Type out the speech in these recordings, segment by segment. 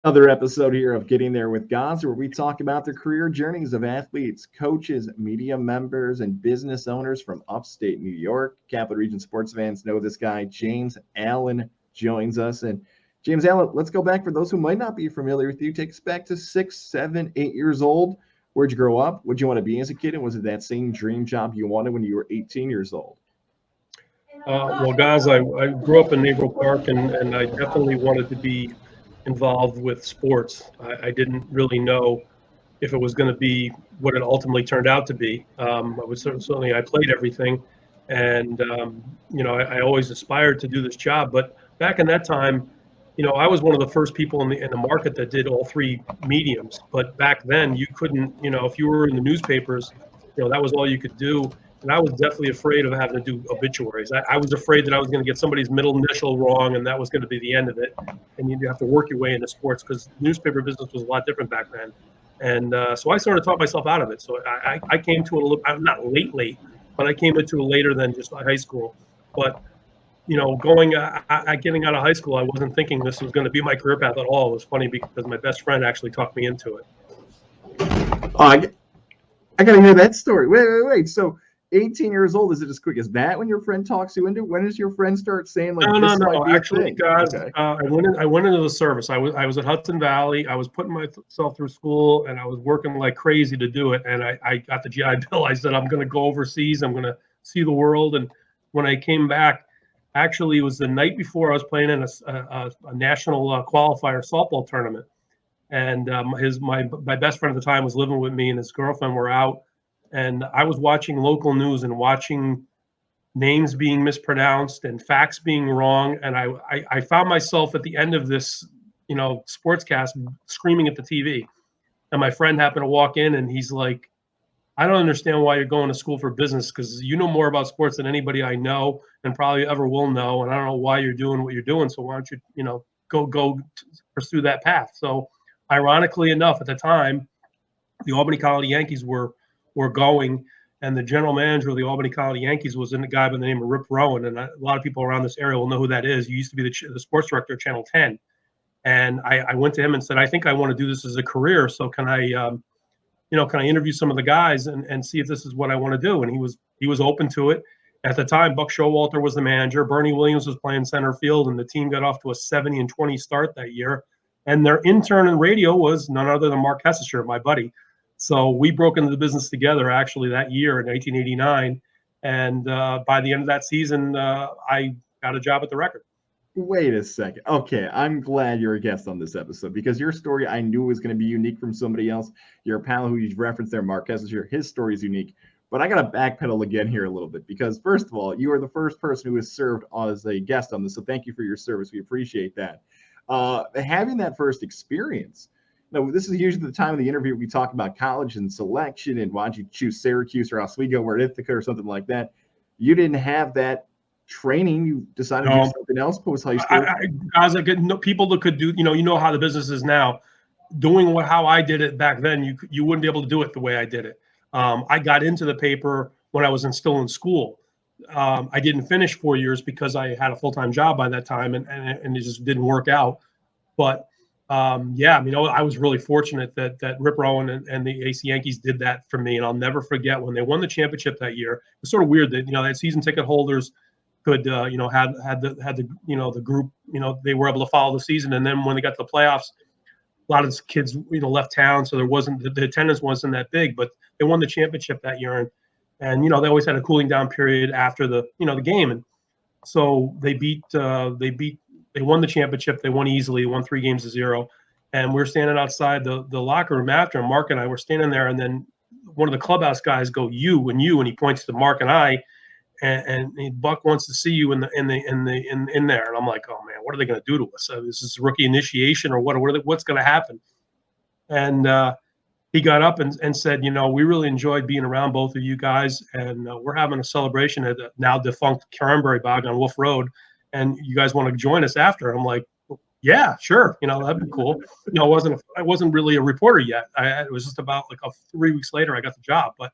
Another episode here of Getting There with Gods, where we talk about the career journeys of athletes, coaches, media members, and business owners from upstate New York. Capital Region sports fans know this guy. James Allen joins us. And James Allen, let's go back for those who might not be familiar with you. Take us back to 6, 7, 8 years old. Where'd you grow up? What'd you want to be as a kid? And was it that same dream job you wanted when you were 18 years old? Well, guys, I grew up in Naval Park, and I definitely wanted to be involved with sports. I didn't really know if it was going to be what it ultimately turned out to be. I was certainly I played everything, and I always aspired to do this job. But back in that time, I was one of the first people in the market that did all three mediums. But back then, you couldn't, if you were in the newspapers, that was all you could do. And I was definitely afraid of having to do obituaries. I was afraid that I was going to get somebody's middle initial wrong, and that was going to be the end of it. And you have to work your way into sports because newspaper business was a lot different back then. And so I sort of taught myself out of it. So I came to it a little, I'm not late, but I came into it later than just high school. But getting out of high school, I wasn't thinking this was going to be my career path at all. It was funny because my best friend actually talked me into it. Oh, I got to hear that story. Wait. So 18 years old, is it as quick as that when your friend talks you into it? When does your friend start saying, like, no, this no, might be actually, a thing? guys, Okay. I went into the service. I was at Hudson Valley. I was putting myself through school, and I was working like crazy to do it. And I got the GI Bill. I said, I'm going to go overseas. I'm going to see the world. And when I came back, actually, it was the night before I was playing in a national qualifier softball tournament. And my best friend at the time was living with me, and his girlfriend were out. And I was watching local news and watching names being mispronounced and facts being wrong. And I found myself at the end of this, sportscast screaming at the TV. And my friend happened to walk in, and he's like, I don't understand why you're going to school for business, because you know more about sports than anybody I know and probably ever will know. And I don't know why you're doing what you're doing. So why don't you, go pursue that path? So ironically enough, at the time, the Albany-Colonie Yankees were going, and the general manager of the Albany-Colonie Yankees was a guy by the name of Rip Rowan. And a lot of people around this area will know who that is. He used to be the sports director of Channel 10. And I went to him and said, I think I want to do this as a career. So can I interview some of the guys and see if this is what I want to do? And he was open to it. At the time, Buck Showalter was the manager. Bernie Williams was playing center field, and the team got off to a 70-20 start that year. And their intern in radio was none other than Mark Hessisher, my buddy. So we broke into the business together actually that year in 1989. And by the end of that season, I got a job at the Record. Wait a second. Okay, I'm glad you're a guest on this episode because your story I knew was going to be unique from somebody else. Your pal who you referenced there, Mark Hessisher, his story is unique. But I got to backpedal again here a little bit because, first of all, you are the first person who has served as a guest on this. So thank you for your service. We appreciate that. Having that first experience, this is usually the time of the interview we talk about college and selection and why'd you choose Syracuse or Oswego or Ithaca or something like that. You didn't have that training. You decided to do something else post high school. Guys, people that could do, how the business is now. Doing how I did it back then, you wouldn't be able to do it the way I did it. I got into the paper when I was still in school. I didn't finish 4 years because I had a full-time job by that time, and it just didn't work out. But I was really fortunate that Rip Rowan and the AC Yankees did that for me, and I'll never forget when they won the championship that year. It was sort of weird that that season ticket holders could had the group, they were able to follow the season, and then when they got to the playoffs, a lot of the kids left town, so there wasn't the attendance wasn't that big, but they won the championship that year, and they always had a cooling down period after the game, and so they won the championship. They won easily. They won 3-0, and we're standing outside the locker room after. And Mark and I were standing there, and then one of the clubhouse guys go, you, and he points to Mark and I, and Buck wants to see you in there. And I'm like, oh man, what are they going to do to us? Is this rookie initiation or what's going to happen? And he got up and said, we really enjoyed being around both of you guys, and we're having a celebration at the now defunct Cranberry Bog on Wolf Road, and you guys want to join us after? I'm like, yeah, sure. That'd be cool. I wasn't really a reporter yet. It was just about 3 weeks later I got the job, but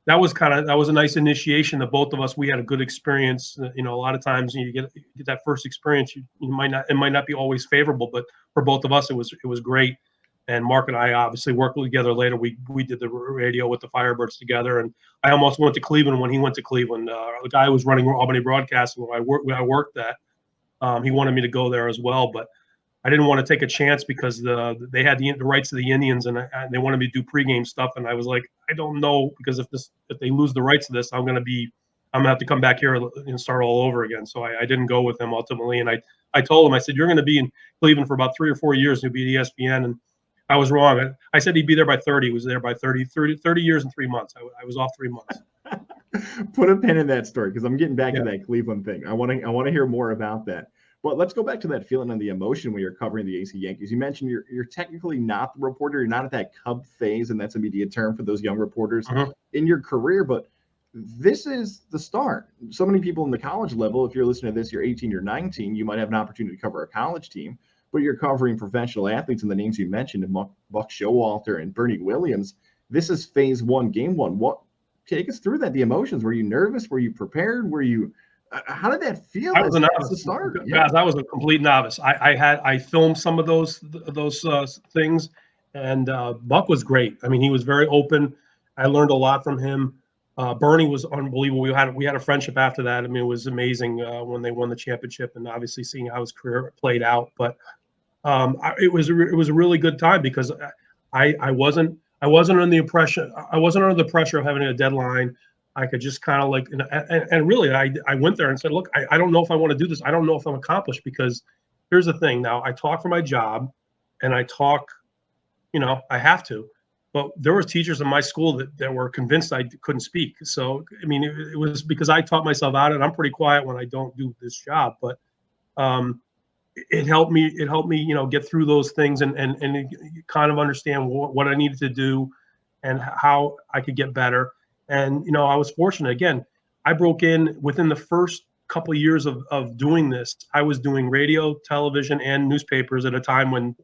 that was a nice initiation that both of us, we had a good experience. A lot of times you get that first experience, it might not be always favorable, but for both of us, it was great. And Mark and I obviously worked together later. We did the radio with the Firebirds together, and I almost went to Cleveland when he went to Cleveland. The guy who was running Albany Broadcasting where I worked at, he wanted me to go there as well, but I didn't want to take a chance because they had the rights to the Indians, and they wanted me to do pregame stuff, and I was like, I don't know, because if they lose the rights to this, I'm gonna have to come back here and start all over again. So I didn't go with them ultimately, and I told him, I said, you're going to be in Cleveland for about 3 or 4 years, and you'll be at ESPN, and I was wrong. I said he'd be there by 30. He was there by 30 years and 3 months. I was off 3 months. Put a pin in that story, because I'm getting back to that Cleveland thing. I want to hear more about that. But let's go back to that feeling and the emotion when you're covering the AC Yankees. You mentioned you're technically not the reporter. You're not at that Cub phase, and that's a media term for those young reporters in your career. But this is the start. So many people in the college level, if you're listening to this, you're 18, you're 19, you might have an opportunity to cover a college team, but you're covering professional athletes, and the names you mentioned, Buck Showalter and Bernie Williams. This is phase one, game one. Take us through that, the emotions. Were you nervous? Were you prepared? How did that feel? I was a novice. Guys, I was a complete novice. I filmed some of those things, and Buck was great. I mean, he was very open. I learned a lot from him. Bernie was unbelievable. We had a friendship after that. I mean, it was amazing when they won the championship, and obviously seeing how his career played out. But it was a really good time, because I wasn't under the impression. I wasn't under the pressure of having a deadline. I could just kind of and really, I went there and said, look, I don't know if I want to do this. I don't know if I'm accomplished, because here's the thing. Now, I talk for my job, and I talk, I have to. But there were teachers in my school that were convinced I couldn't speak. So, I mean, it was because I taught myself out, and I'm pretty quiet when I don't do this job. But it helped me. It helped me, get through those things and kind of understand what I needed to do and how I could get better. And, I was fortunate. Again, I broke in within the first couple of years of doing this. I was doing radio, television, and newspapers at a time when,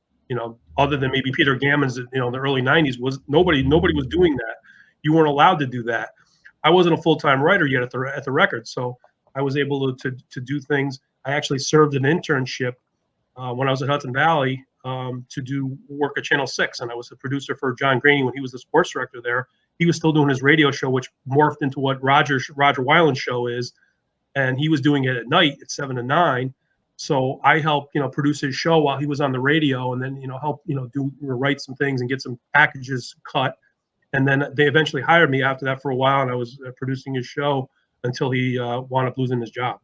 other than maybe Peter Gammons, in the early 90s, was nobody was doing that. You weren't allowed to do that. I wasn't a full-time writer yet at the Record, so I was able to do things. I actually served an internship when I was at Hudson Valley to do work at Channel 6, and I was a producer for John Graney when he was the sports director there. He was still doing his radio show, which morphed into what Roger Weiland's show is, and he was doing it at night at 7 to 9. So I helped, produce his show while he was on the radio, and then, help, write some things and get some packages cut. And then they eventually hired me after that for a while, and I was producing his show until he wound up losing his job.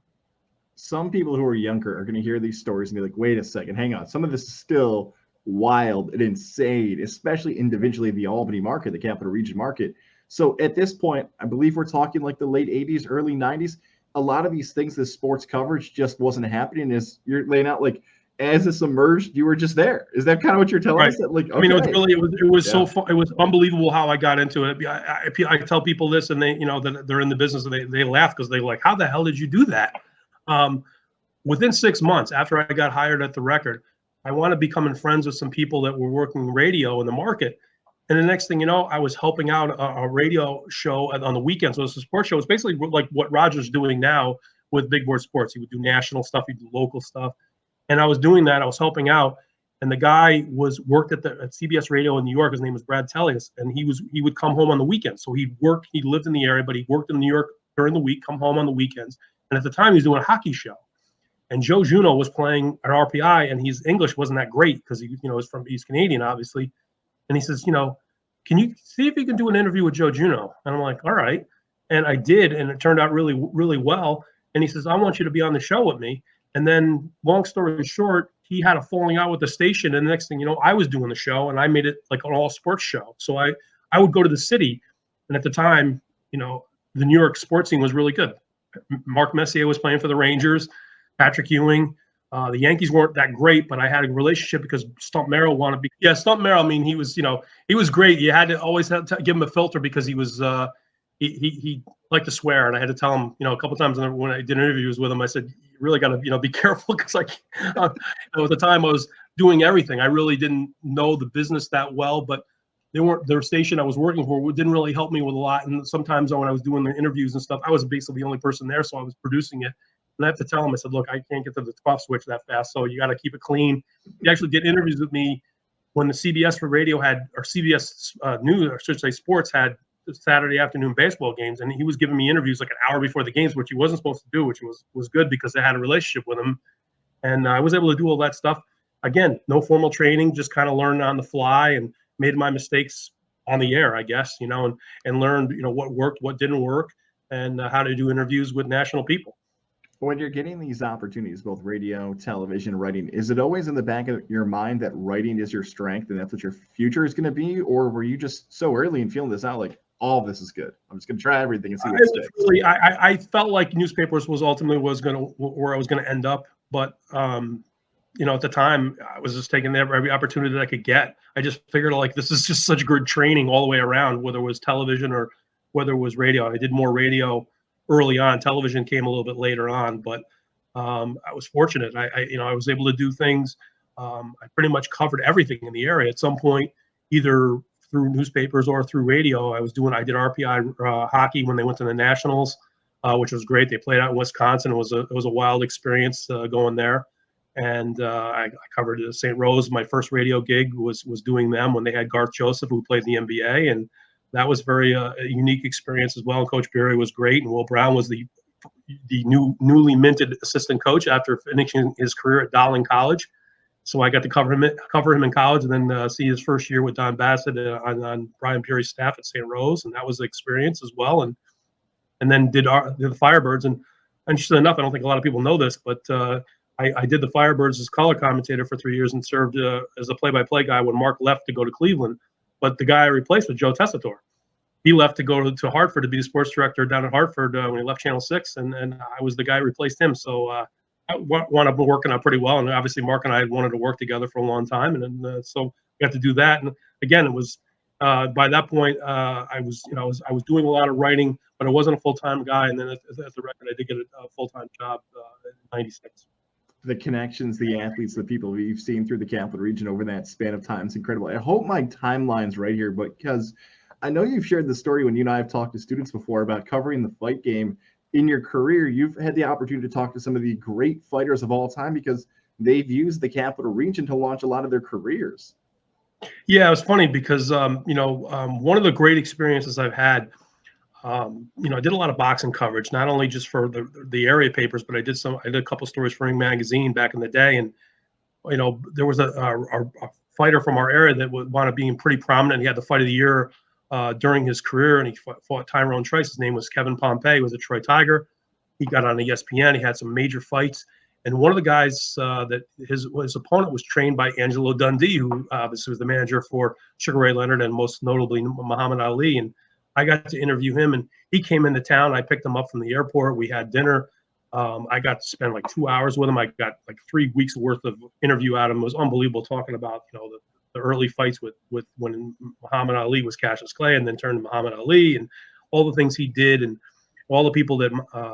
Some people who are younger are going to hear these stories and be like, wait a second, hang on. Some of this is still wild and insane, especially individually the Albany market, the Capital Region market. So at this point, I believe we're talking like the late 80s, early 90s. A lot of these things, this sports coverage just wasn't happening. As you're laying out, like, as this emerged, you were just there. Is that kind of what you're telling us? That, like, okay. I mean, it was so fun. It was unbelievable how I got into it. I tell people this, and they, that they're in the business, and they laugh, because they're like, how the hell did you do that? Within 6 months after I got hired at the Record, I wound up becoming friends with some people that were working radio in the market. And the next thing you know, I was helping out a radio show on the weekends. So it was a sports show. It's basically like what Roger's doing now with Big Board Sports. He would do national stuff, he'd do local stuff. And I was doing that. I was helping out. And the guy worked at CBS Radio in New York. His name was Brad Tellius. And he would come home on the weekends. So he lived in the area, but he worked in New York during the week, come home on the weekends. And at the time, he was doing a hockey show. And Joe Juneau was playing at RPI, and his English wasn't that great, because he's Canadian, obviously. And he says, can you see if you can do an interview with Joe Juneau? And I'm like, all right. And I did, and it turned out really, really well. And he says, I want you to be on the show with me. And then, long story short, he had a falling out with the station. And the next thing you know, I was doing the show, and I made it like an all sports show. So I would go to the city. And at the time, the New York sports scene was really good. Mark Messier was playing for the Rangers, Patrick Ewing. The Yankees weren't that great, but I had a relationship because Stump Merrill wanted to be. Yeah, Stump Merrill. I mean, he was great. You had to always give him a filter, because he was he liked to swear, and I had to tell him, a couple times when I did interviews with him, I said, you really got to be careful, because at the time I was doing everything. I really didn't know the business that well, but their station I was working for didn't really help me with a lot. And sometimes when I was doing the interviews and stuff, I was basically the only person there, so I was producing it. And I have to tell them, I said, look, I can't get to the off switch that fast, so you got to keep it clean. You actually did interviews with me when the CBS for radio had, or CBS News, or should say Sports had Saturday afternoon baseball games, and he was giving me interviews like an hour before the games, which he wasn't supposed to do, which was good because I had a relationship with him, and I was able to do all that stuff. Again, no formal training, just kind of learned on the fly and made my mistakes on the air, I guess, and learned, what worked, what didn't work, and how to do interviews with national people. When you're getting these opportunities, both radio, television, writing, is it always in the back of your mind that writing is your strength and that's what your future is going to be? Or were you just so early and feeling this out, like, all this is good, I'm just going to try everything and see what sticks? Really, I felt like newspapers was ultimately where I was going to end up. But, at the time, I was just taking every opportunity that I could get. I just figured, like, this is just such good training all the way around, whether it was television or whether it was radio. I did more radio early on. Television came a little bit later on, but I was fortunate. I was able to do things. I pretty much covered everything in the area at some point, either through newspapers or through radio. I did RPI hockey when they went to the Nationals, which was great. They played out in Wisconsin. It was a wild experience going there. And I covered St. Rose. My first radio gig was doing them when they had Garth Joseph, who played in the NBA, and that was very a unique experience as well. And Coach Berry was great, and Will Brown was the newly minted assistant coach after finishing his career at Dowling College. So I got to cover him in college, and then see his first year with Don Bassett on Brian Peary's staff at St. Rose, and that was an experience as well. And then did the Firebirds, and interesting enough, I don't think a lot of people know this, but I did the Firebirds as color commentator for 3 years and served as a play-by-play guy when Mark left to go to Cleveland. But the guy I replaced was Joe Tessitore. He left to go to Hartford to be the sports director down at Hartford when he left Channel 6, and I was the guy who replaced him. So I wound up working out pretty well, and obviously Mark and I had wanted to work together for a long time, and then so got to do that. And again, it was by that point I was doing a lot of writing, but I wasn't a full-time guy. And then at the record, I did get a full-time job in '96. The connections, the athletes, the people you've seen through the Capital Region over that span of time is incredible. I hope my timeline's right here, but because I know you've shared the story when you and I have talked to students before about covering the fight game. In your career, you've had the opportunity to talk to some of the great fighters of all time because they've used the Capital Region to launch a lot of their careers. Yeah, it was funny because, one of the great experiences I've had, I did a lot of boxing coverage, not only just for the area papers, but I did a couple stories for Ring Magazine back in the day. And, there was a fighter from our area that would want to be pretty prominent. He had the fight of the year during his career, and he fought Tyrone Trice. His name was Kevin Pompey. He was a Troy Tiger. He got on ESPN. He had some major fights. And one of the guys that his opponent was trained by Angelo Dundee, who obviously was the manager for Sugar Ray Leonard and most notably Muhammad Ali. And I got to interview him, and he came into town. I picked him up from the airport. We had dinner. I got to spend like 2 hours with him. I got like 3 weeks worth of interview out of him. It was unbelievable talking about, the early fights with when Muhammad Ali was Cassius Clay and then turned to Muhammad Ali, and all the things he did and all the people that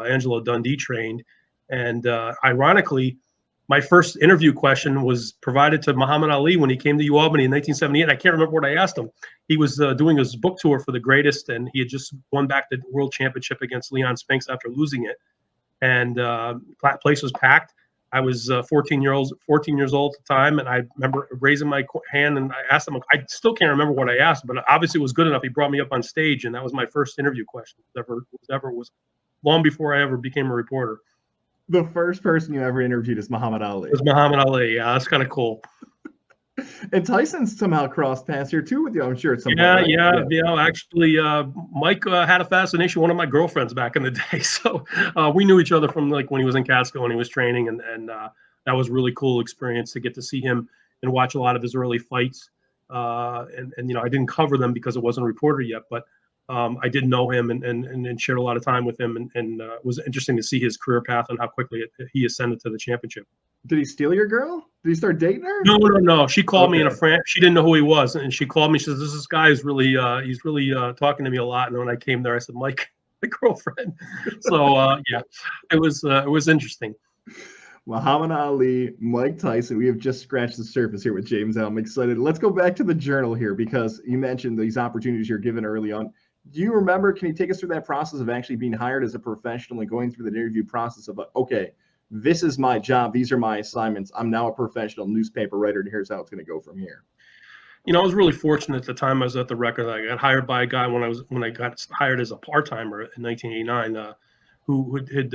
Angelo Dundee trained. And ironically, my first interview question was provided to Muhammad Ali when he came to Albany in 1978. I can't remember what I asked him. He was doing his book tour for The Greatest, and he had just won back the world championship against Leon Spinks after losing it. And place was packed. I was 14 years old at the time, and I remember raising my hand and I asked him. I still can't remember what I asked, but obviously it was good enough. He brought me up on stage, and that was my first interview question. Was long before I ever became a reporter. The first person you ever interviewed is Muhammad Ali. It was Muhammad Ali. Yeah, that's kind of cool. And Tyson somehow crossed paths here too with you, I'm sure. At some point, right? Yeah. Actually, Mike had a fascination with one of my girlfriends back in the day. So we knew each other from like when he was in Casco and he was training, and that was a really cool experience to get to see him and watch a lot of his early fights. And I didn't cover them because I wasn't a reporter yet, but I did know him and shared a lot of time with him, and it was interesting to see his career path and how quickly he ascended to the championship. Did he steal your girl? Did he start dating her? No. She called me in a France. She didn't know who he was, and she called me. She says, "This guy is really, he's really talking to me a lot." And when I came there, I said, "Mike, my girlfriend." So it was interesting. Muhammad Ali, Mike Tyson. We have just scratched the surface here with James Allen. I'm excited. Let's go back to the journal here because you mentioned these opportunities you're given early on. Do you remember? Can you take us through that process of actually being hired as a professional and going through the interview process of, okay, this is my job. These are my assignments. I'm now a professional newspaper writer, and here's how it's going to go from here. I was really fortunate at the time I was at the Record. I got hired by a guy when I got hired as a part-timer in 1989, who had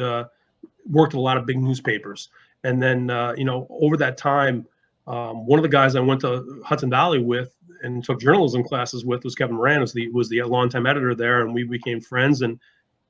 worked at a lot of big newspapers. And then, over that time, one of the guys I went to Hudson Valley with and took journalism classes with was Kevin Moran, was the longtime editor there, and we became friends. And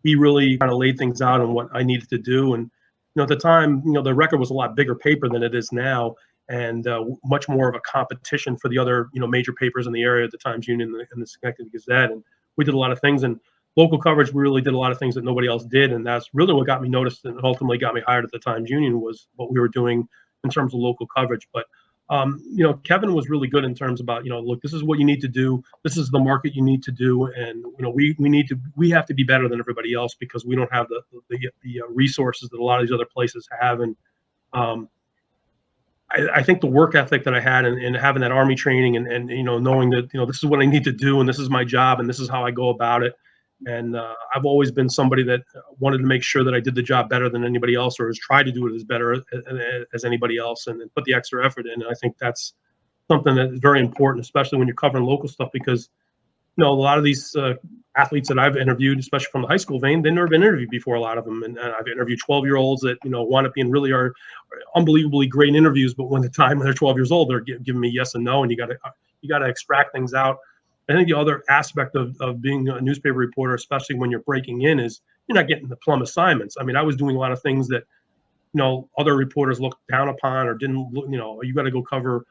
he really kind of laid things out on what I needed to do. And at the time, the Record was a lot bigger paper than it is now, and much more of a competition for the other, major papers in the area, the Times-Union and the Schenectady Gazette. And we did a lot of things. And local coverage, we really did a lot of things that nobody else did. And that's really what got me noticed and ultimately got me hired at the Times-Union was what we were doing in terms of local coverage. But, Kevin was really good in terms about, look, this is what you need to do. This is the market you need to do. And, we have to be better than everybody else because we don't have the resources that a lot of these other places have. And, I think the work ethic that I had and having that Army training and knowing that, this is what I need to do and this is my job and this is how I go about it. And I've always been somebody that wanted to make sure that I did the job better than anybody else or has tried to do it as better as anybody else and put the extra effort in. And I think that's something that is very important, especially when you're covering local stuff, because a lot of these athletes that I've interviewed, especially from the high school vein, they've never been interviewed before, a lot of them. And I've interviewed 12-year-olds that, wind up being really are unbelievably great interviews. But when they're 12 years old, they're giving me yes and no. And you got to extract things out. I think the other aspect of being a newspaper reporter, especially when you're breaking in, is you're not getting the plum assignments. I mean, I was doing a lot of things that, other reporters looked down upon or didn't, you got to go cover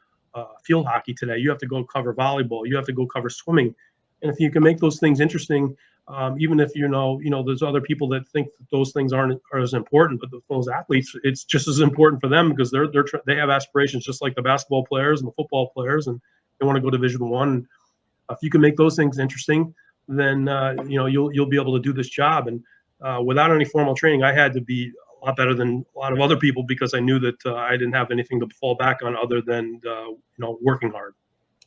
field hockey today. You have to go cover volleyball. You have to go cover swimming. And if you can make those things interesting, even if there's other people that think that those things are as important, but those athletes, it's just as important for them because they have aspirations just like the basketball players and the football players, and they want to go to Division I. If you can make those things interesting, then you'll be able to do this job. And without any formal training, I had to be a lot better than a lot of other people because I knew that I didn't have anything to fall back on other than working hard.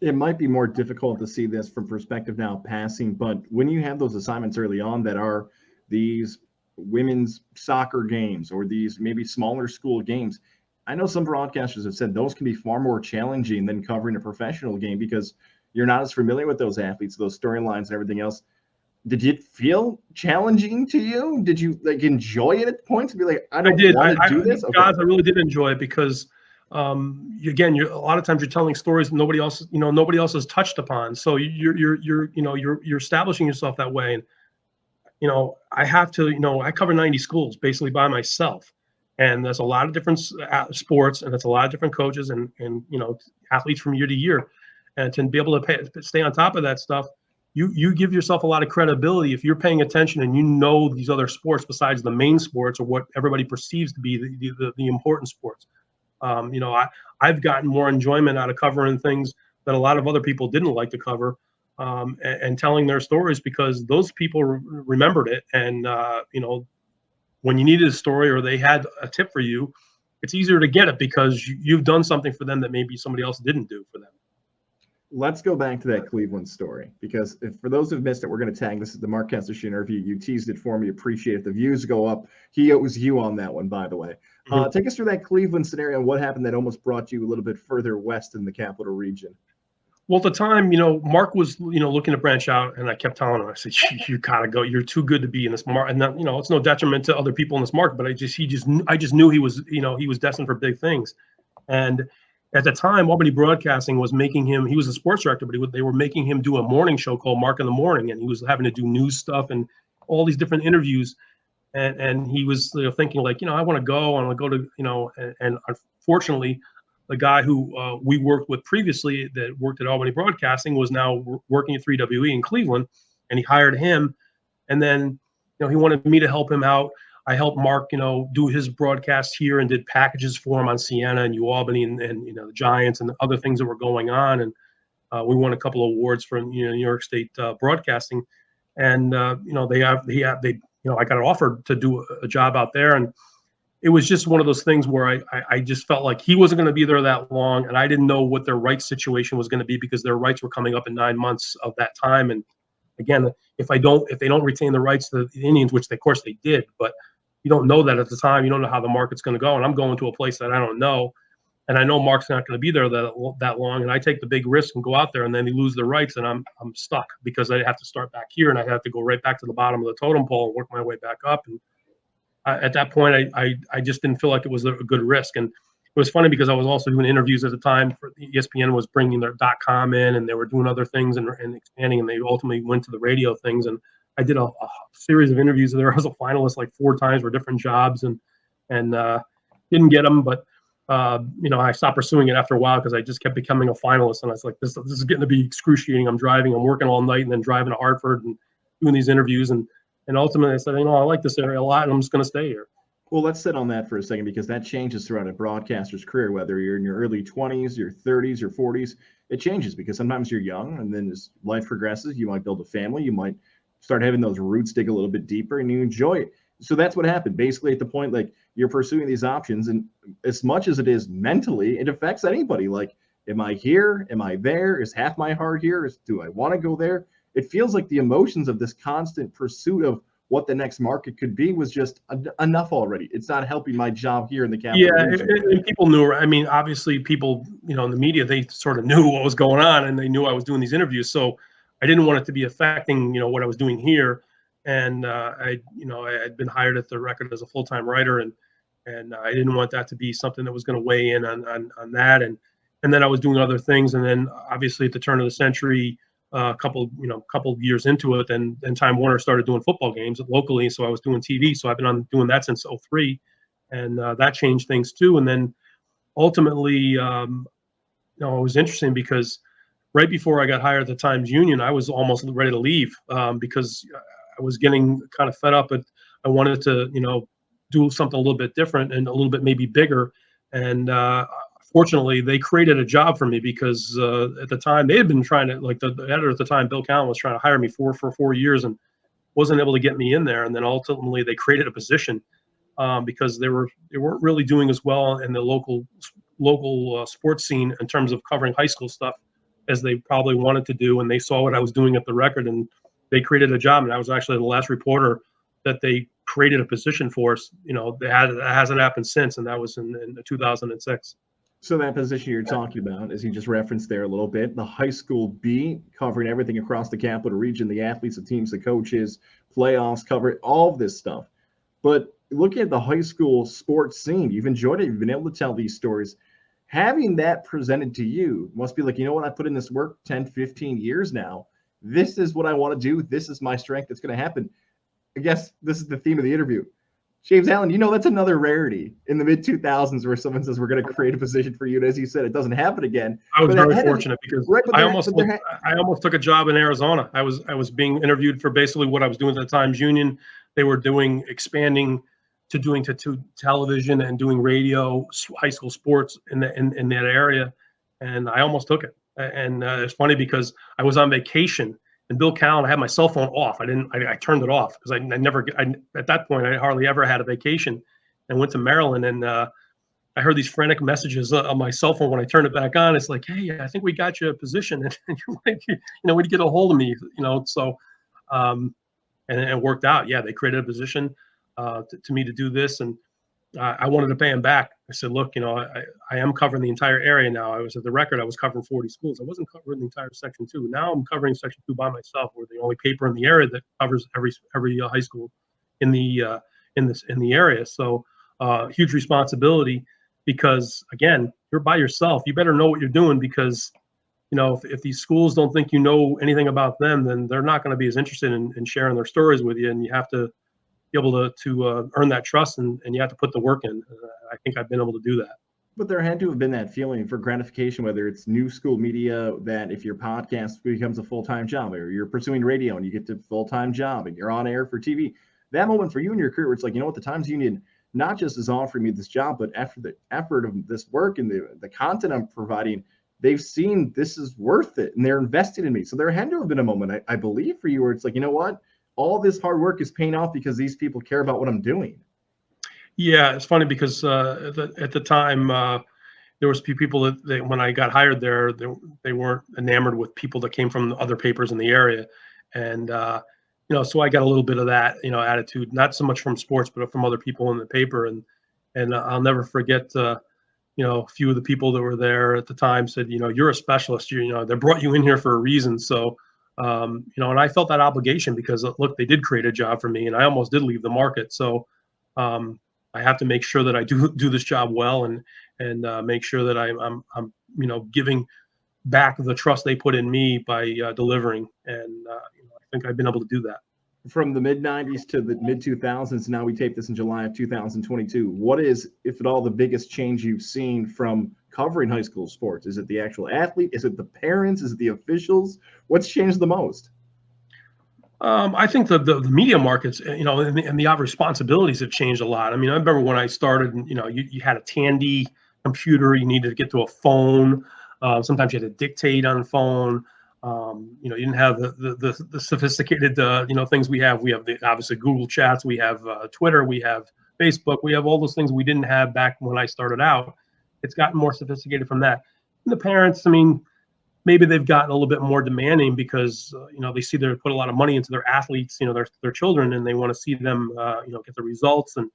It might be more difficult to see this from perspective now passing, but when you have those assignments early on that are these women's soccer games or these maybe smaller school games, I know some broadcasters have said those can be far more challenging than covering a professional game because you're not as familiar with those athletes, those storylines and everything else. Did it feel challenging to you? Did you enjoy it at points and be like, I don't want to do this? Okay. Guys, I really did enjoy it because again, a lot of times you're telling stories that nobody else has touched upon. So you're establishing yourself that way. And I have to, I cover 90 schools basically by myself, and there's a lot of different sports, and it's a lot of different coaches and athletes from year to year, and to be able to stay on top of that stuff. You give yourself a lot of credibility if you're paying attention and these other sports besides the main sports or what everybody perceives to be the important sports. I've gotten more enjoyment out of covering things that a lot of other people didn't like to cover, and telling their stories because those people remembered it. And, when you needed a story or they had a tip for you, it's easier to get it because you've done something for them that maybe somebody else didn't do for them. Let's go back to that Cleveland story because for those who've missed it, we're going to tag this is the Mark Kessler interview. You teased it for me. Appreciate it. The views go up. It was you on that one, by the way. Take us through that Cleveland scenario and what happened that almost brought you a little bit further west in the capital region. Well, at the time, Mark was, looking to branch out, and I kept telling him, I said, you gotta go. You're too good to be in this market. And that, it's no detriment to other people in this market, but I just knew he was, he was destined for big things. And at the time, Albany Broadcasting was making him, he was a sports director, but they were making him do a morning show called Mark in the Morning. And he was having to do news stuff and all these different interviews. And he was thinking like, I want to go to, and unfortunately, the guy who we worked with previously that worked at Albany Broadcasting was now working at 3WE in Cleveland, and he hired him. And then, he wanted me to help him out. I helped Mark, do his broadcasts here and did packages for him on Siena and UAlbany and the Giants and the other things that were going on. And we won a couple of awards for New York State Broadcasting. And I got an offer to do a job out there, and it was just one of those things where I just felt like he wasn't going to be there that long, and I didn't know what their rights situation was going to be because their rights were coming up in 9 months of that time. And again, if they don't retain the rights to the Indians, which of course they did, but you don't know that at the time. You don't know how the market's going to go, and I'm going to a place that I don't know, and I know Mark's not going to be there that long, and I take the big risk and go out there, and then they lose their rights, and I'm stuck because I have to start back here, and I have to go right back to the bottom of the totem pole and work my way back up. And at that point, I just didn't feel like it was a good risk. And it was funny because I was also doing interviews at the time. For ESPN was bringing their .com in, and they were doing other things and expanding, and they ultimately went to the radio things. And I did a series of interviews there. I was a finalist like 4 times for different jobs, and didn't get them. But I stopped pursuing it after a while because I just kept becoming a finalist, and I was like, this is getting to be excruciating. I'm driving, I'm working all night, and then driving to Hartford and doing these interviews, and ultimately I said, I like this area a lot, and I'm just going to stay here. Well, let's sit on that for a second, because that changes throughout a broadcaster's career, whether you're in your early 20s, your 30s, your 40s. It changes because sometimes you're young, and then as life progresses, you might build a family, you might start having those roots dig a little bit deeper, and you enjoy it. So that's what happened. Basically, at the point, like, you're pursuing these options, and as much as it is mentally, it affects anybody. Like, am I here? Am I there? Is half my heart here? Do I want to go there? It feels like the emotions of this constant pursuit of what the next market could be was just enough already. It's not helping my job here in the capital region. And people knew. I mean, obviously, people, in the media, they sort of knew what was going on, and they knew I was doing these interviews. So I didn't want it to be affecting, what I was doing here. And I had been hired at the Record as a full-time writer, and I didn't want that to be something that was going to weigh in on that. And then I was doing other things, and then obviously at the turn of the century, a couple of years into it, then Time Warner started doing football games locally, so I was doing TV. So I've been doing that since '03, and that changed things too. And then ultimately, it was interesting because right before I got hired at the Times Union, I was almost ready to leave because I was getting kind of fed up, but I wanted to do something a little bit different and a little bit maybe bigger. And fortunately, they created a job for me because at the time they had been trying to, like the editor at the time, Bill Cowan, was trying to hire me for 4 years and wasn't able to get me in there. And then ultimately they created a position because they weren't really doing as well in the local sports scene in terms of covering high school stuff as they probably wanted to do. And they saw what I was doing at the Record, and they created a job. And I was actually the last reporter that they created a position for us. That hasn't happened since, and that was in 2006. So that position you're talking about, as you just referenced there a little bit, the high school beat, covering everything across the capital region, the athletes, the teams, the coaches, playoffs, cover all of this stuff. But looking at the high school sports scene, you've enjoyed it. You've been able to tell these stories. Having that presented to you must be like, I put in this work 10, 15 years now. This is what I want to do. This is my strength. It's going to happen. I guess this is the theme of the interview. James Allen, that's another rarity in the mid-2000s where someone says we're going to create a position for you. And as you said, it doesn't happen again. I was very fortunate because I almost took a job in Arizona. I was being interviewed for basically what I was doing at the Times Union. They were expanding to television and doing radio, high school sports in that area, and I almost took it. And it's funny because I was on vacation. And Bill Cowan, I had my cell phone off. I turned it off because at that point, I hardly ever had a vacation, and went to Maryland. And I heard these frantic messages on my cell phone when I turned it back on. It's like, hey, I think we got you a position. And you're like, we get a hold of me, so, and it worked out. Yeah. They created a position to me to do this. And I wanted to pay him back. I said, look, I am covering the entire area now. I was at the Record. I was covering 40 schools. I wasn't covering the entire Section 2. Now I'm covering Section 2 by myself. We're the only paper in the area that covers every high school in the area. So huge responsibility because, again, you're by yourself. You better know what you're doing because, if these schools don't think you know anything about them, then they're not going to be as interested in sharing their stories with you. And you have to be able to earn that trust, and you have to put the work in. I think I've been able to do that. But there had to have been that feeling for gratification, whether it's new school media, that if your podcast becomes a full-time job, or you're pursuing radio and you get to full-time job and you're on air for TV, that moment for you in your career where it's like, the Times Union not just is offering me this job, but after the effort of this work and the content I'm providing, they've seen this is worth it and they're invested in me. So there had to have been a moment, I believe, for you where it's like, what? All this hard work is paying off because these people care about what I'm doing. Yeah, it's funny because at the time there was a few people that when I got hired there, they weren't enamored with people that came from other papers in the area, and so I got a little bit of that attitude, not so much from sports, but from other people in the paper, and I'll never forget. A few of the people that were there at the time said, you're a specialist. They brought you in here for a reason. So, and I felt that obligation because look, they did create a job for me, and I almost did leave the market. So, I have to make sure that I do this job well, and make sure that I'm giving back the trust they put in me by delivering. And I think I've been able to do that. From the mid 90s to the mid 2000s, now we tape this in July of 2022. What is, if at all, the biggest change you've seen from covering high school sports? Is it the actual athlete? Is it the parents? Is it the officials? What's changed the most? I think the media markets, and the responsibilities have changed a lot. I mean, I remember when I started, you had a Tandy computer, you needed to get to a phone. Sometimes you had to dictate on the phone. You didn't have the sophisticated, things we have. We have obviously Google Chats, we have Twitter, we have Facebook, we have all those things we didn't have back when I started out. It's gotten more sophisticated from that. And the parents, I mean, maybe they've gotten a little bit more demanding because they see they put a lot of money into their athletes, their children, and they want to see them get the results, and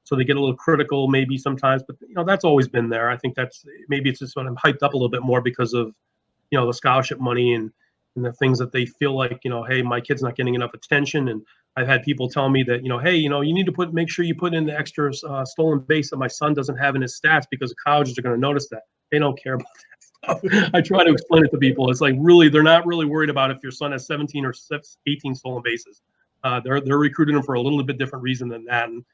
so they get a little critical maybe sometimes. But that's always been there. I think that's maybe it's just sort of hyped up a little bit more because of the scholarship money and the things that they feel like hey, my kid's not getting enough attention. And I've had people tell me that hey, you need to make sure you put in the extra stolen base that my son doesn't have in his stats because colleges are going to notice that. They don't care about that. I try to explain it to people. It's like really, they're not really worried about if your son has 17 or 18 stolen bases. They're recruiting him for a little bit different reason than that. And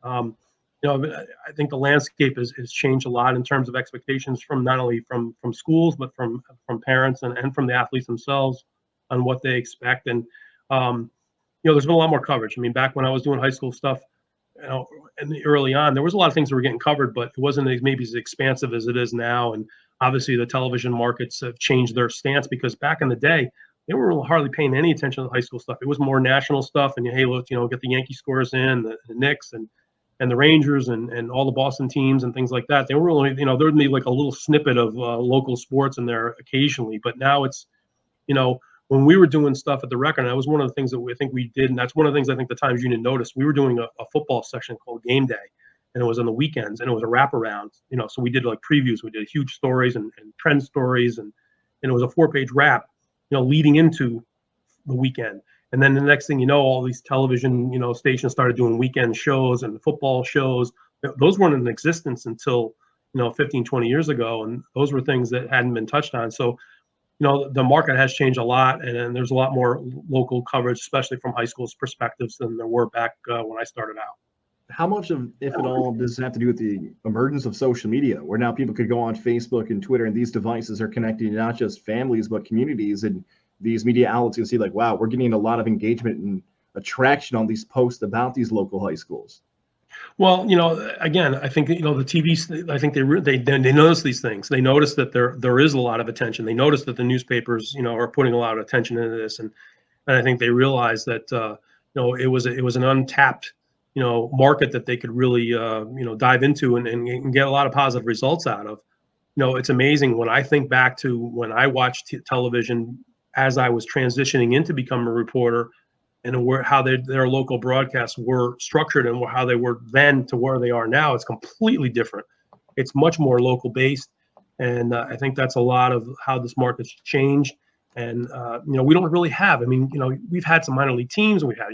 I think the landscape has changed a lot in terms of expectations from not only from schools but from parents and from the athletes themselves on what they expect. And there's been a lot more coverage. I mean, back when I was doing high school stuff, and early on, there was a lot of things that were getting covered, but it wasn't maybe as expansive as it is now. And obviously, the television markets have changed their stance because back in the day, they weren't hardly paying any attention to the high school stuff. It was more national stuff, and hey, look, get the Yankee scores in, the Knicks, and the Rangers, and all the Boston teams and things like that. They were really, there would be like a little snippet of local sports in there occasionally, but now it's, when we were doing stuff at the Record, and that was one of the things that I think we did, and that's one of the things I think the Times Union noticed. We were doing a football section called Game Day, and it was on the weekends, and it was a wraparound. So we did like previews, we did huge stories and trend stories, and it was a 4-page wrap, leading into the weekend. And then the next thing you know, all these television, stations started doing weekend shows and football shows. Those weren't in existence until 15, 20 years ago, and those were things that hadn't been touched on. So the market has changed a lot, and there's a lot more local coverage, especially from high school's perspectives, than there were back when I started out. How much of, if at all, does it have to do with the emergence of social media, where now people could go on Facebook and Twitter, and these devices are connecting not just families but communities, and these media outlets can see like, wow, we're getting a lot of engagement and attraction on these posts about these local high schools? Well, again, I think the TV. I think they notice these things. They notice that there is a lot of attention. They notice that the newspapers, are putting a lot of attention into this, and I think they realize that it was an untapped market that they could really dive into and get a lot of positive results out of. It's amazing when I think back to when I watched television as I was transitioning into becoming a reporter, and how their local broadcasts were structured and how they were then to where they are now. It's completely different. It's much more local based, and I think that's a lot of how this market's changed. And we don't really have. I mean, we've had some minor league teams, and we've had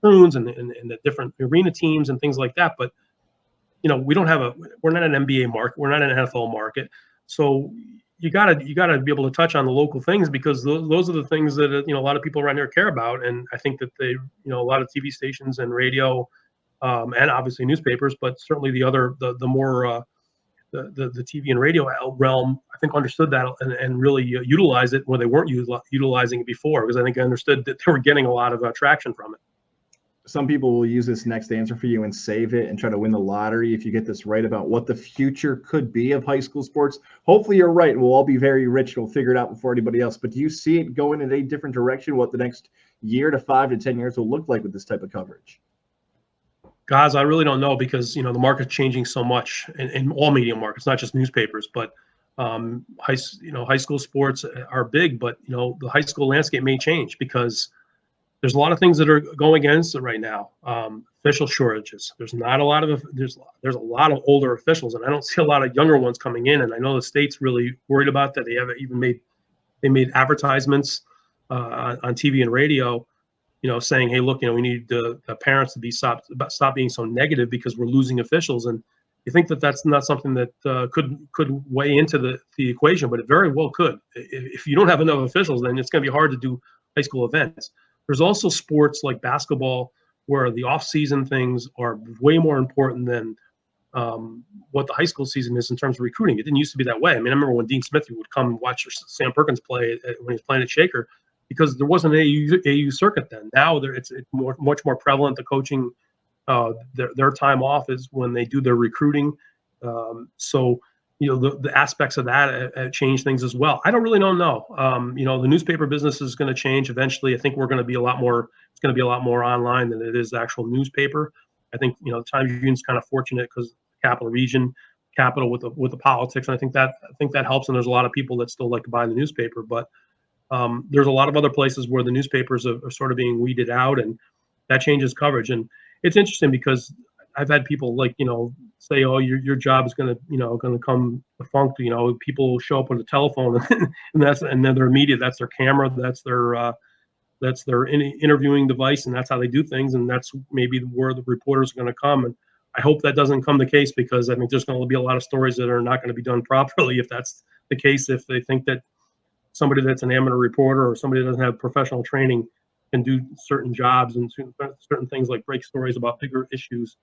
Bruins and the different arena teams and things like that. But we don't have we're not an NBA market. We're not an NFL market. So you gotta be able to touch on the local things because those are the things that a lot of people around here care about. And I think that they a lot of TV stations and radio, and obviously newspapers, but certainly the more the TV and radio realm, I think understood that and really utilized it where they weren't utilizing it before, because I think I understood that they were getting a lot of traction from it. Some people will use this next answer for you and save it and try to win the lottery if you get this right about what the future could be of high school sports. Hopefully you're right, and we'll all be very rich and we'll figure it out before anybody else. But do you see it going in a different direction, what the next year to 5 to 10 years will look like with this type of coverage? Guys, I really don't know because the market's changing so much in all media markets, not just newspapers. But high school sports are big, but the high school landscape may change because there's a lot of things that are going against it right now. Official shortages. There's not a lot of there's a lot of older officials, and I don't see a lot of younger ones coming in. And I know the state's really worried about that. They haven't even made advertisements on TV and radio, saying, hey, look, we need the parents to stop being so negative because we're losing officials. And you think that that's not something that could weigh into the equation, but it very well could. If you don't have enough officials, then it's going to be hard to do high school events. There's also sports like basketball where the off-season things are way more important than what the high school season is in terms of recruiting. It didn't used to be that way. I mean, I remember when Dean Smith would come and watch Sam Perkins play when he was playing at Shaker, because there wasn't an AU circuit then. Now it's much more prevalent. The coaching, their time off is when they do their recruiting. So the aspects of that change things as well. I don't really know. The newspaper business is going to change eventually. I think we're going to be a lot more. It's going to be a lot more online than it is actual newspaper. I think the Times Union's kind of fortunate because Capital Region, Capital with the politics, and I think that helps. And there's a lot of people that still like to buy the newspaper, but there's a lot of other places where the newspapers are sort of being weeded out, and that changes coverage. And it's interesting because I've had people say, oh, your job is going to come defunct. People show up with a telephone and then their media, that's their camera, that's their interviewing device, and that's how they do things. And that's maybe where the reporters are going to come. And I hope that doesn't come the case, because I think there's going to be a lot of stories that are not going to be done properly if that's the case. If they think that somebody that's an amateur reporter or somebody that doesn't have professional training can do certain jobs and certain things like break stories about bigger issues,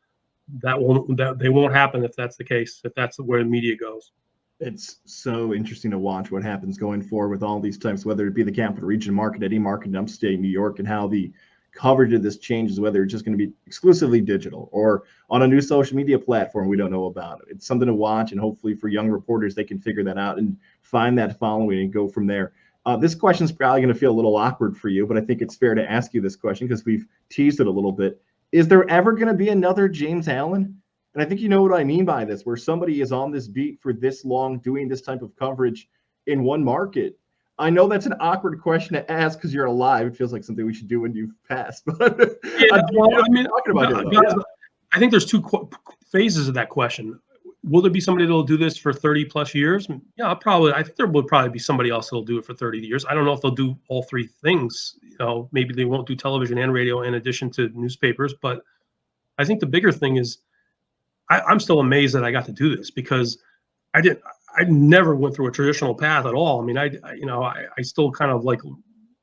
they won't happen if that's the case, if that's where the media goes. It's so interesting to watch what happens going forward with all these types, whether it be the Capital Region market, any market in upstate New York, and how the coverage of this changes, whether it's just going to be exclusively digital or on a new social media platform we don't know about. It's something to watch, and hopefully for young reporters, they can figure that out and find that following and go from there. This question is probably going to feel a little awkward for you, but I think it's fair to ask you this question because we've teased it a little bit. Is there ever going to be another James Allen? And I think you know what I mean by this, where somebody is on this beat for this long doing this type of coverage in one market. I know that's an awkward question to ask because you're alive. It feels like something we should do when you've passed. But yeah, I think there's two phases of that question. Will there be somebody that'll do this for 30 plus years? Yeah, I think there will probably be somebody else that'll do it for 30 years. I don't know if they'll do all three things. Maybe they won't do television and radio in addition to newspapers. But I think the bigger thing is I'm still amazed that I got to do this, because I never went through a traditional path at all. I mean, I still kind of like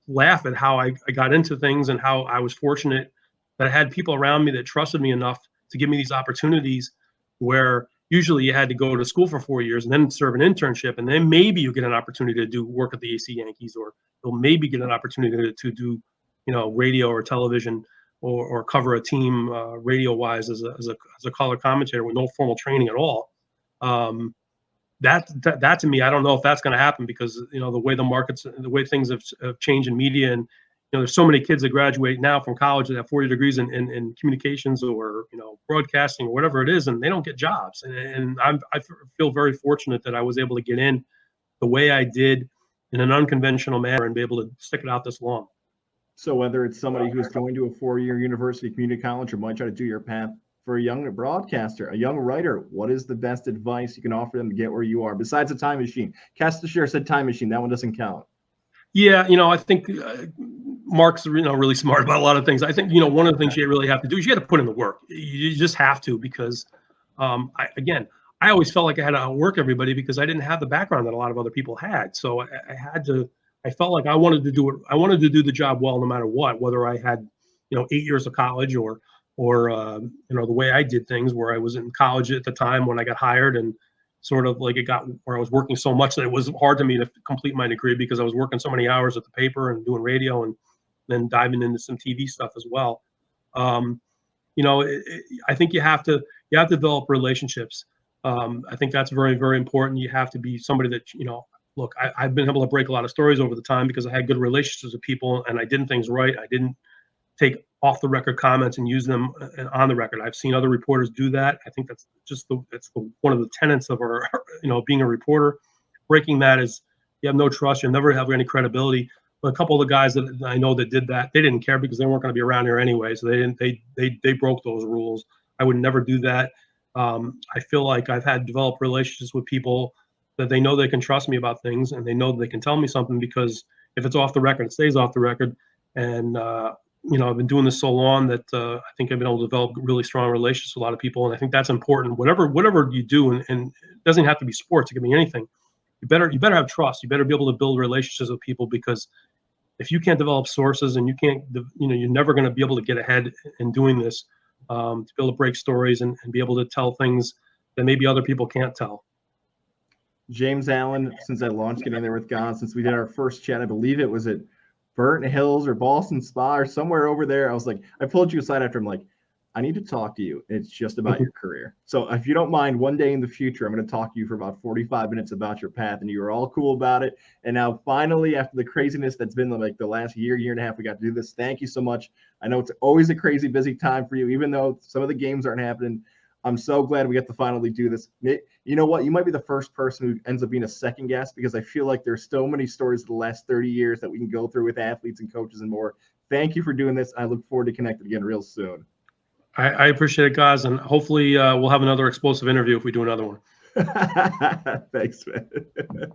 laugh at how I got into things and how I was fortunate that I had people around me that trusted me enough to give me these opportunities, where usually you had to go to school for 4 years and then serve an internship, and then maybe you get an opportunity to do work at the AC Yankees, or you'll maybe get an opportunity to do, radio or television, or cover a team radio-wise as a color commentator with no formal training at all. That to me, I don't know if that's going to happen, because the way the markets, the way things have changed in media, and there's so many kids that graduate now from college that have 40 degrees in communications or broadcasting or whatever it is, and they don't get jobs. And I feel very fortunate that I was able to get in the way I did in an unconventional manner and be able to stick it out this long. So whether it's somebody who's going to a 4-year university community college or might try to do your path, for a young broadcaster, a young writer, what is the best advice you can offer them to get where you are besides a time machine? Kestashir said time machine. That one doesn't count. Yeah, I think Mark's really smart about a lot of things. I think one of the things you really have to do is you got to put in the work. You just have to, because I always felt like I had to outwork everybody because I didn't have the background that a lot of other people had. So I felt like I wanted to do it. I wanted to do the job well, no matter what, whether I had 8 years of college or the way I did things, where I was in college at the time when I got hired, and sort of like it got where I was working so much that it was hard to me to complete my degree because I was working so many hours at the paper and doing radio and then diving into some TV stuff as well. I think you have to develop relationships. I think that's very, very important. You have to be somebody that, look, I've been able to break a lot of stories over the time because I had good relationships with people and I did things right. I didn't take off the record comments and use them on the record. I've seen other reporters do that. I think that's just one of the tenets of our, being a reporter. Breaking that is you have no trust. You'll never have any credibility. But a couple of the guys that I know that did that, they didn't care because they weren't going to be around here anyway. So they broke those rules. I would never do that. I feel like I've had developed relationships with people that they know they can trust me about things, and they know that they can tell me something, because if it's off the record, it stays off the record. And I've been doing this so long that I think I've been able to develop really strong relationships with a lot of people, and I think that's important. Whatever you do, and it doesn't have to be sports; it can be anything. You better have trust. You better be able to build relationships with people, because if you can't develop sources and you can't, you're never going to be able to get ahead in doing this. To be able to break stories and be able to tell things that maybe other people can't tell. James Allen, since I launched Getting There with God, since we did our first chat, I believe it was at Burton Hills or Boston Spa or somewhere over there. I was like, I pulled you aside after. I'm like, I need to talk to you. It's just about your career. So if you don't mind, one day in the future, I'm going to talk to you for about 45 minutes about your path, and you were all cool about it. And now finally, after the craziness that's been like the last year and a half, we got to do this. Thank you so much. I know it's always a crazy busy time for you, even though some of the games aren't happening. I'm so glad we get to finally do this. You know what? You might be the first person who ends up being a second guest, because I feel like there's so many stories of the last 30 years that we can go through with athletes and coaches and more. Thank you for doing this. I look forward to connecting again real soon. I appreciate it, guys, and hopefully we'll have another explosive interview if we do another one. Thanks, man.